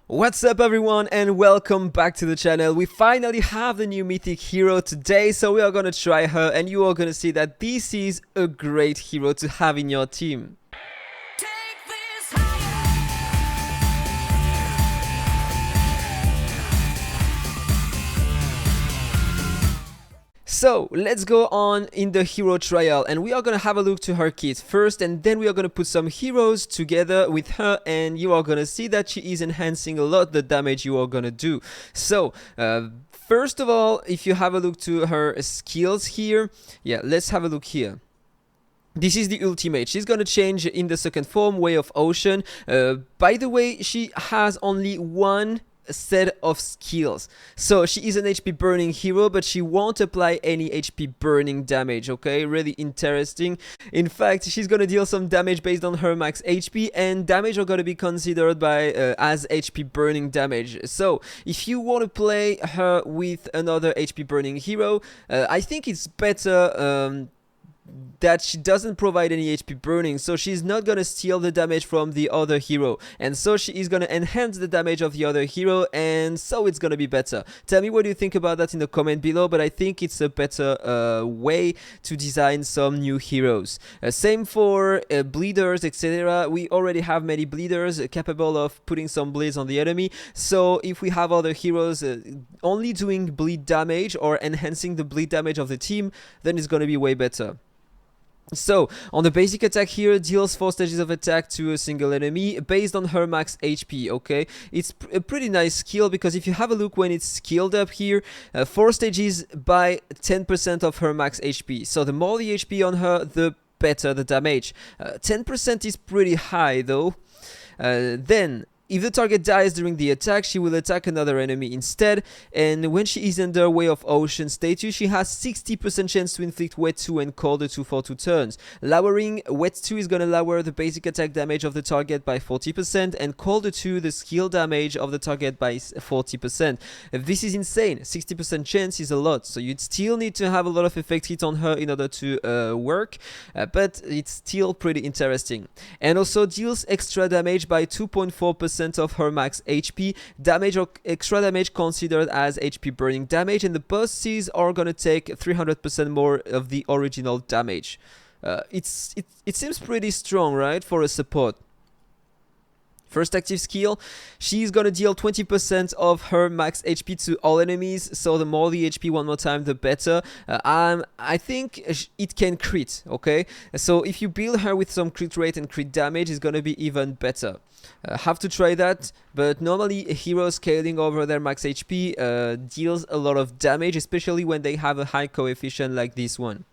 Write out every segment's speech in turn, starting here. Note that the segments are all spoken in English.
What's up everyone and welcome back to the channel. We finally have the new mythic hero today, so we are gonna try her and you are gonna see that this is a great hero to have in your team. So let's go on in the hero trial and we are gonna have a look to her kit first, and then we are gonna put some heroes together with her and you are gonna see that she is enhancing a lot the damage you are gonna do. So first of all, if you have a look to her skills here, let's have a look here. This is the ultimate. She's gonna change in the second form, Way of Ocean. By the way, she has only one set of skills, so she is an HP burning hero, but she won't apply any HP burning damage. Okay, really interesting. In fact, she's gonna deal some damage based on her max HP, and damage are gonna be considered by as HP burning damage. So if you want to play her with another HP burning hero, I think it's better that she doesn't provide any HP burning, so she's not gonna steal the damage from the other hero, and so she is gonna enhance the damage of the other hero, and so it's gonna be better. Tell me what you think about that in the comment below, but I think it's a better way to design some new heroes. Same for bleeders, etc. We already have many bleeders capable of putting some bleeds on the enemy, so if we have other heroes only doing bleed damage or enhancing the bleed damage of the team, then it's gonna be way better. So, on the basic attack here, deals 4 stages of attack to a single enemy based on her max HP, okay? It's a pretty nice skill because if you have a look when it's skilled up here, 4 stages by 10% of her max HP. So the more the HP on her, the better the damage. 10% is pretty high though. Then, if the target dies during the attack, she will attack another enemy instead, and when she is under Way of Ocean status, she has 60% chance to inflict Wet 2 and Cold 2 for 2 turns. Lowering Wet 2 is gonna lower the basic attack damage of the target by 40%, and Cold 2 the skill damage of the target by 40%. This is insane. 60% chance is a lot, so you'd still need to have a lot of effect hit on her in order to work, but it's still pretty interesting. And also deals extra damage by 2.4% of her max HP, damage or extra damage considered as HP burning damage, and the bosses are gonna take 300% more of the original damage. It seems pretty strong, right, for a support. First active skill, she's gonna deal 20% of her max HP to all enemies, so the more the HP one more time, the better. I think it can crit, okay? So if you build her with some crit rate and crit damage, it's gonna be even better. Have to try that, but normally a hero scaling over their max HP deals a lot of damage, especially when they have a high coefficient like this one.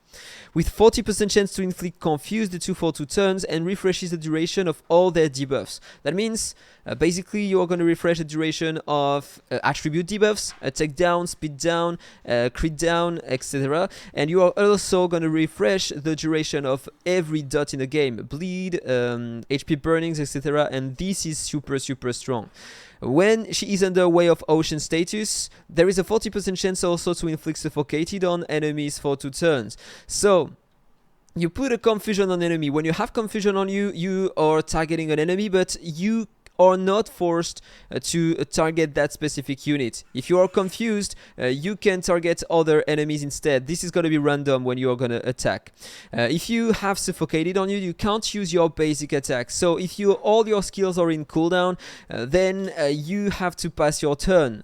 With 40% chance to inflict Confuse the 2 for 2 turns and refreshes the duration of all their debuffs. That means basically you are going to refresh the duration of attribute debuffs, attack down, speed down, crit down, etc. And you are also going to refresh the duration of every dot in the game, bleed, HP burnings, etc. And this is super strong. When she is under Way of Ocean status, there is a 40% chance also to inflict Suffocated on enemies for 2 turns. So, you put a Confusion on enemy. When you have Confusion on you, you are targeting an enemy, but you are not forced to target that specific unit. If you are confused, you can target other enemies instead. This is going to be random when you are going to attack. If you have Suffocated on you, you can't use your basic attack. So if all your skills are in cooldown, then you have to pass your turn.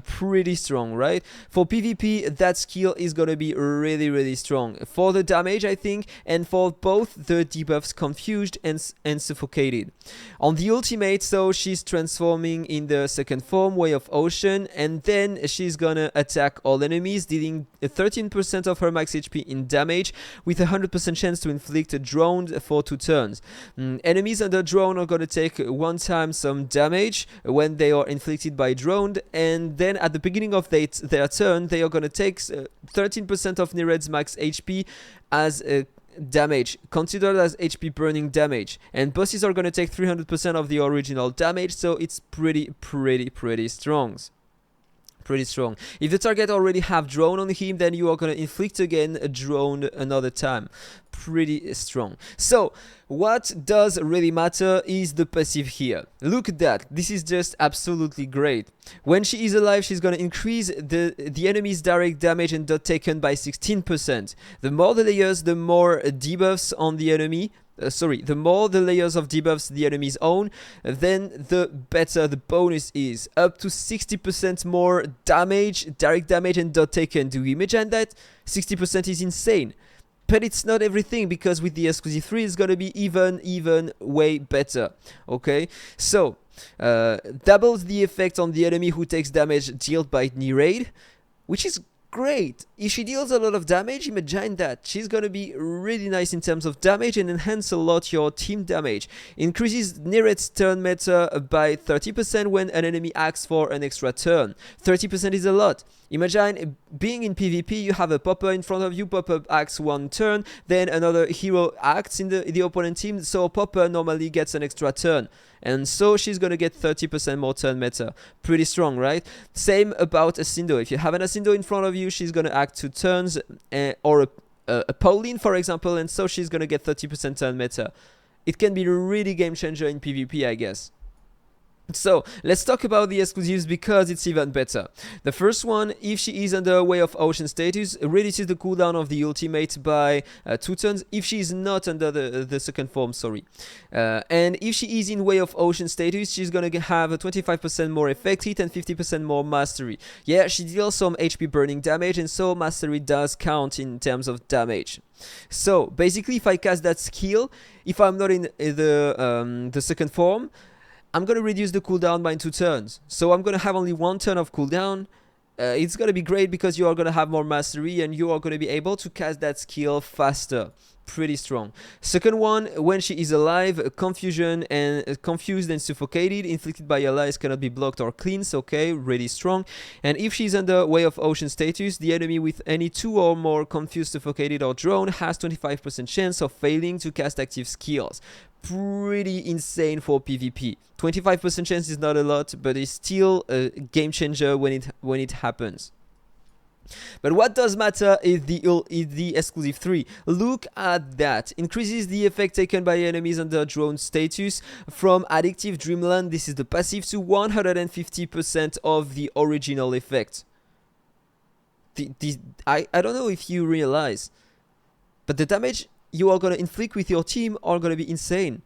Pretty strong, right? For PvP, that skill is going to be really strong. For the damage, I think, and for both the debuffs Confused and Suffocated. On the ultimate, so she's transforming in the second form, Way of Ocean, and then she's gonna attack all enemies, dealing 13% of her max HP in damage, with 100% chance to inflict a drone for 2 turns. Enemies under drone are gonna take one time some damage when they are inflicted by drone, and then at the beginning of their turn, they are gonna take 13% of NEREID's max HP as a damage, considered as HP burning damage, and bosses are gonna take 300% of the original damage, so it's pretty strong. Pretty strong. If the target already have drone on him, then you are gonna inflict again a drone another time. Pretty strong. So what does really matter is the passive here. Look at that. This is just absolutely great. When she is alive, she's gonna increase the enemy's direct damage and dot taken by 16%. The more the layers, the more debuffs on the enemy. The more the layers of debuffs the enemies own, then the better the bonus is. Up to 60% more damage, direct damage and dot taken. Do you imagine that? 60% is insane. But it's not everything, because with the exclusive 3 it's gonna be even way better. Okay, so doubles the effect on the enemy who takes damage dealt by NEREID, which is great. If she deals a lot of damage, imagine that. She's gonna be really nice in terms of damage and enhance a lot your team damage. Increases NEREID's turn meta by 30% when an enemy acts for an extra turn. 30% is a lot. Imagine being in PvP, you have a popper in front of you, popper acts one turn, then another hero acts in the opponent team, so popper normally gets an extra turn. And so she's gonna get 30% more turn meta. Pretty strong, right? Same about Asindo. If you have an Asindo in front of you, she's gonna act 2 turns, or a Pauline, for example, and so she's gonna get 30% turn meta. It can be a really game changer in PvP, I guess. So let's talk about the exclusives, because it's even better. The first one, if she is under Way of Ocean status, reduces the cooldown of the ultimate by 2 turns if she is not under the second form, sorry. And if she is in Way of Ocean status, she's gonna have a 25% more effect hit and 50% more mastery. Yeah, she deals some HP burning damage, and so mastery does count in terms of damage. So basically, if I cast that skill, if I'm not in the second form, I'm gonna reduce the cooldown by 2 turns. So I'm gonna have only 1 turn of cooldown. It's gonna be great because you are gonna have more mastery and you are gonna be able to cast that skill faster. Pretty strong. Second one, when she is alive, confusion and confused and suffocated, inflicted by allies, cannot be blocked or cleansed. Okay, really strong. And if she's under Way of Ocean status, the enemy with any 2 or more confused, suffocated or drone has 25% chance of failing to cast active skills. Pretty insane for PvP. 25% chance is not a lot, but it's still a game changer when it happens. But what does matter is the exclusive 3. Look at that. Increases the effect taken by enemies under drone status from Addictive Dreamland, this is the passive, to 150% of the original effect. I don't know if you realize, but the damage you are going to inflict with your team are going to be insane.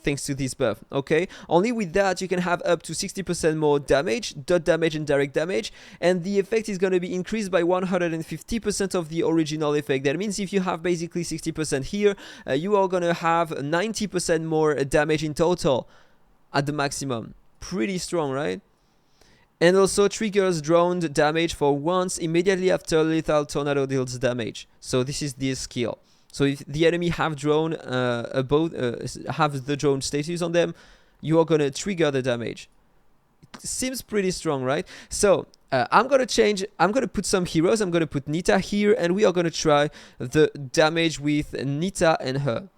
Thanks to this buff, okay? Only with that you can have up to 60% more damage, dot damage and direct damage, and the effect is going to be increased by 150% of the original effect. That means if you have basically 60% here, you are going to have 90% more damage in total at the maximum. Pretty strong, right? And also triggers drone damage for once immediately after lethal tornado deals damage. So this is the skill. So if the enemy have drone have the drone status on them, you are gonna trigger the damage. It seems pretty strong, right? So I'm gonna put some heroes. I'm gonna put Nita here, and we are gonna try the damage with Nita and her.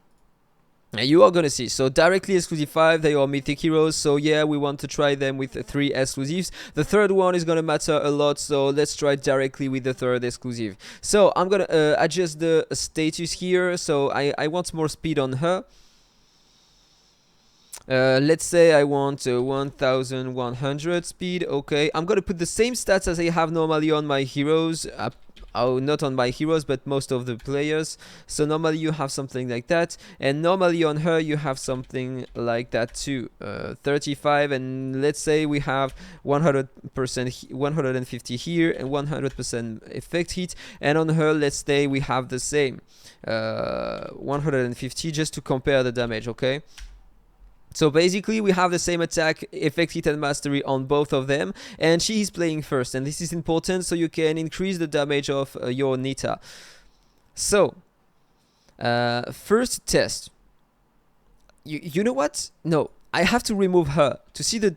And you are gonna see, so directly exclusive 5, they are mythic heroes, so yeah, we want to try them with 3 exclusives. The third one is gonna matter a lot, so let's try directly with the third exclusive. So I'm gonna adjust the status here, so I want more speed on her. Let's say I want 1100 speed. Okay, I'm gonna put the same stats as I have normally on my heroes. Not on my heroes, but most of the players. So normally you have something like that, and normally on her you have something like that too. 35, and let's say we have 100%, 150 here, and 100% effect hit. And on her, let's say we have the same, 150, just to compare the damage. Okay. So basically we have the same attack, effect hit and mastery on both of them, and she is playing first, and this is important so you can increase the damage of your Nita. So first test. You know what? No, I have to remove her to see the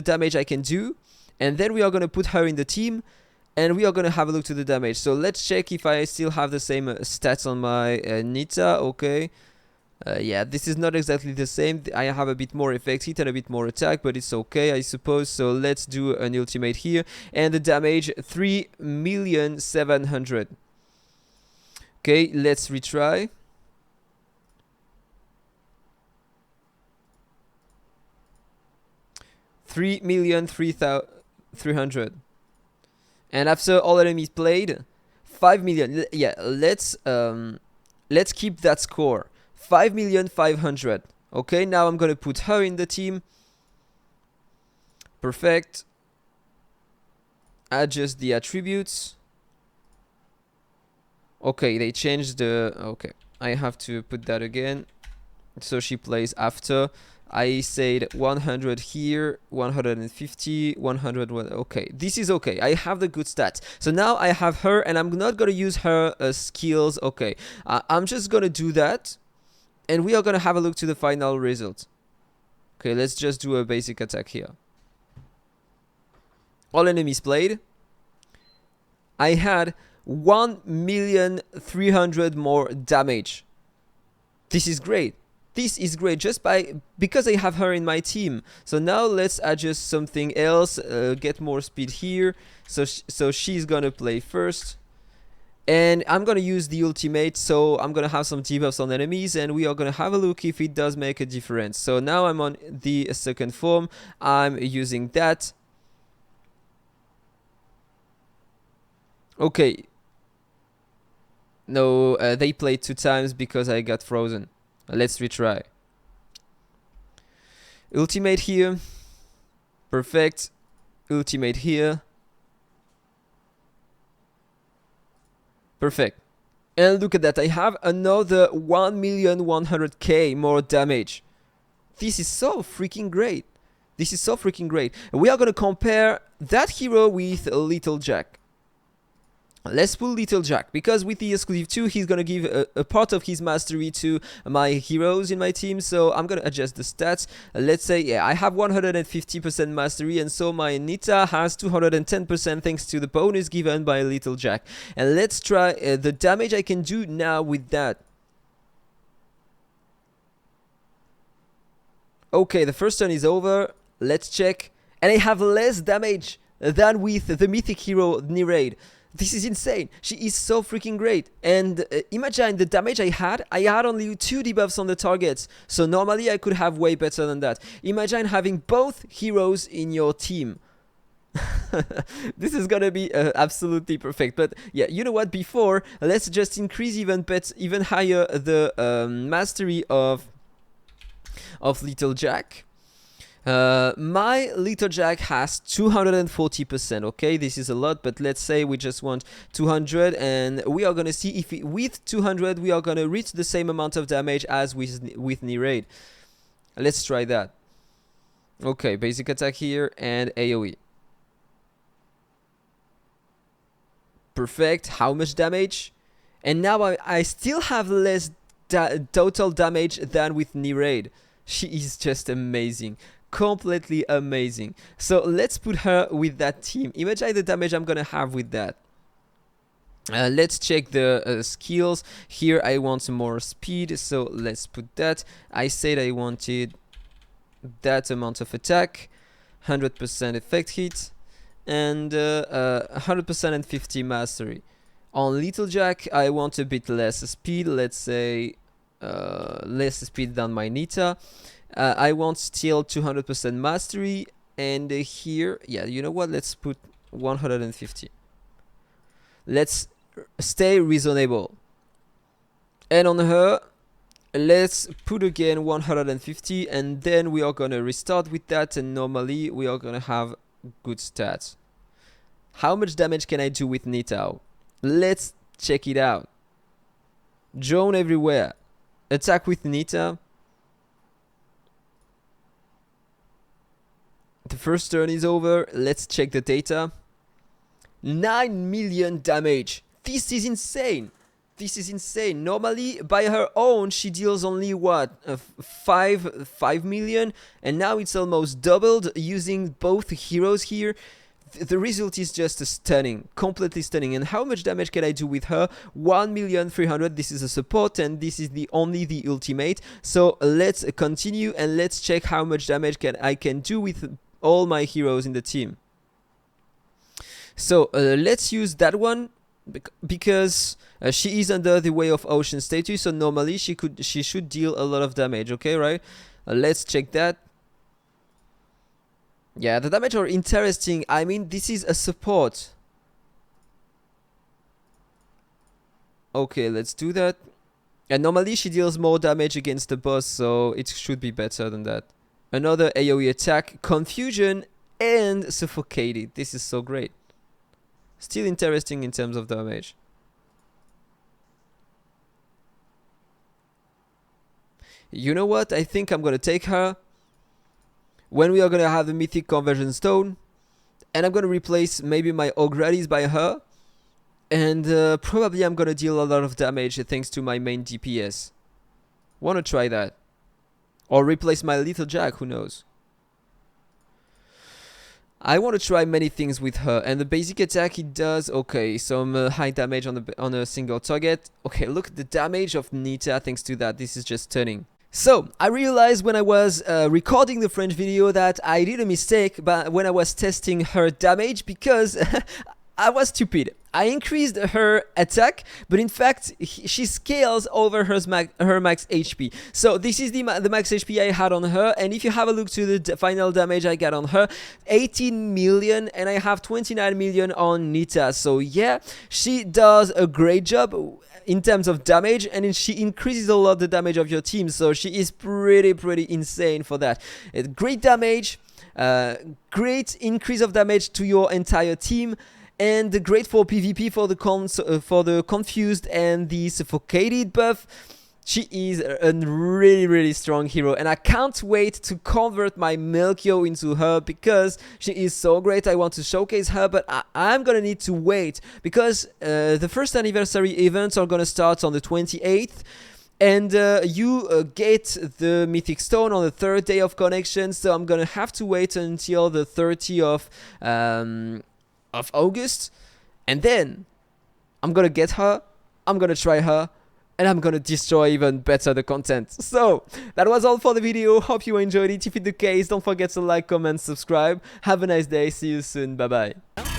damage I can do, and then we are going to put her in the team, and we are going to have a look to the damage. So let's check if I still have the same stats on my Nita. Okay. Yeah, this is not exactly the same. I have a bit more effect hit and a bit more attack, but it's okay, I suppose. So let's do an ultimate here. And the damage, 3,700,000. Okay, let's retry. $3,300,000. And after all enemies played, 5 million. Yeah, let's keep that score. 5,500,000. Okay, now I'm gonna put her in the team. Perfect. Adjust the attributes. Okay, they changed the... Okay, I have to put that again. So she plays after. I said 100 here, 150, 100. Okay, this is okay. I have the good stats. So now I have her, and I'm not gonna use her skills. Okay, I'm just gonna do that, and we are gonna have a look to the final result. Okay, let's just do a basic attack here. All enemies played. I had 1,300,000 more damage. This is great. This is great just because I have her in my team. So now let's adjust something else, get more speed here. So she's gonna play first, and I'm gonna use the ultimate. So I'm gonna have some debuffs on enemies, and we are gonna have a look if it does make a difference. So now I'm on the second form. I'm using that. Okay. No, they played 2 times because I got frozen. Let's retry. Ultimate here. Perfect. Ultimate here. Perfect. And look at that. I have another 1,100,000 more damage. This is so freaking great. This is so freaking great. We are going to compare that hero with Little Jack. Let's pull Little Jack, because with the exclusive 2, he's gonna give a part of his mastery to my heroes in my team. So I'm gonna adjust the stats. Let's say, yeah, I have 150% mastery, and so my Nita has 210% thanks to the bonus given by Little Jack. And let's try the damage I can do now with that. Okay, the first turn is over. Let's check. And I have less damage than with the mythic hero NEREID. This is insane. She is so freaking great. And imagine the damage I had only 2 debuffs on the targets. So normally I could have way better than that. Imagine having both heroes in your team. This is gonna be absolutely perfect. But yeah, you know what? Before, let's just increase even higher the mastery of Little Jack. My Little Jack has 240%. Okay, this is a lot, but let's say we just want 200, and we are gonna see if with 200 we are gonna reach the same amount of damage as with NEREID. Let's try that. Okay, basic attack here and AoE. Perfect. How much damage? And now I still have less total damage than with NEREID. She is just amazing. Completely amazing. So let's put her with that team. Imagine the damage I'm gonna have with that. Let's check the skills. Here I want some more speed, so let's put that. I said I wanted that amount of attack, 100% effect hit, and 100% and 50 mastery. On Little Jack I want a bit less speed. Let's say less speed than my Nita. I want still 200% mastery, and here, yeah, you know what, let's put 150. Let's stay reasonable. And on her, let's put again 150, and then we are gonna restart with that, and normally we are gonna have good stats. How much damage can I do with Nita? Let's check it out. Drone everywhere. Attack with Nita. The first turn is over. Let's check the data. 9 million damage. This is insane. This is insane. Normally, by her own, she deals only what? 5 million, and now it's almost doubled using both heroes here. the result is just stunning, completely stunning. And how much damage can I do with her? 1,300,000. This is a support, and this is only the ultimate. So let's continue and let's check how much damage I can do with all my heroes in the team. So let's use that one because she is under the Way of Ocean status. So normally she should deal a lot of damage. Okay, right? Let's check that. Yeah, the damage are interesting. I mean, this is a support. Okay, let's do that. And normally she deals more damage against the boss, so it should be better than that. Another AoE attack, Confusion and Suffocated. This is so great. Still interesting in terms of damage. You know what? I think I'm gonna take her when we are gonna have the Mythic Conversion Stone, and I'm gonna replace maybe my Ogradis by her, and probably I'm gonna deal a lot of damage thanks to my main DPS. Wanna try that? Or replace my Little Jack, who knows? I want to try many things with her, and the basic attack it does okay, some high damage on a single target. Okay, look at the damage of Nita thanks to that. This is just stunning. So I realized when I was recording the French video that I did a mistake when I was testing her damage, because I was stupid. I increased her attack, but in fact she scales over her max HP. So this is the max HP I had on her, and if you have a look to the final damage I got on her, 18 million, and I have 29 million on Nita. So yeah, she does a great job in terms of damage, and she increases a lot the damage of your team. So she is pretty insane for that. Great damage, great increase of damage to your entire team. And great for PvP for the confused and the suffocated buff. She is a really strong hero, and I can't wait to convert my Melchior into her because she is so great. I want to showcase her, but I'm gonna need to wait because the first anniversary events are gonna start on the 28th. And you get the Mythic Stone on the 3rd day of connection, so I'm gonna have to wait until the 30th of August, and then I'm gonna get her, I'm gonna try her, and I'm gonna destroy even better the content. So that was all for the video. Hope you enjoyed it. If it's the case, don't forget to like, comment, subscribe. Have a nice day. See you soon. Bye bye.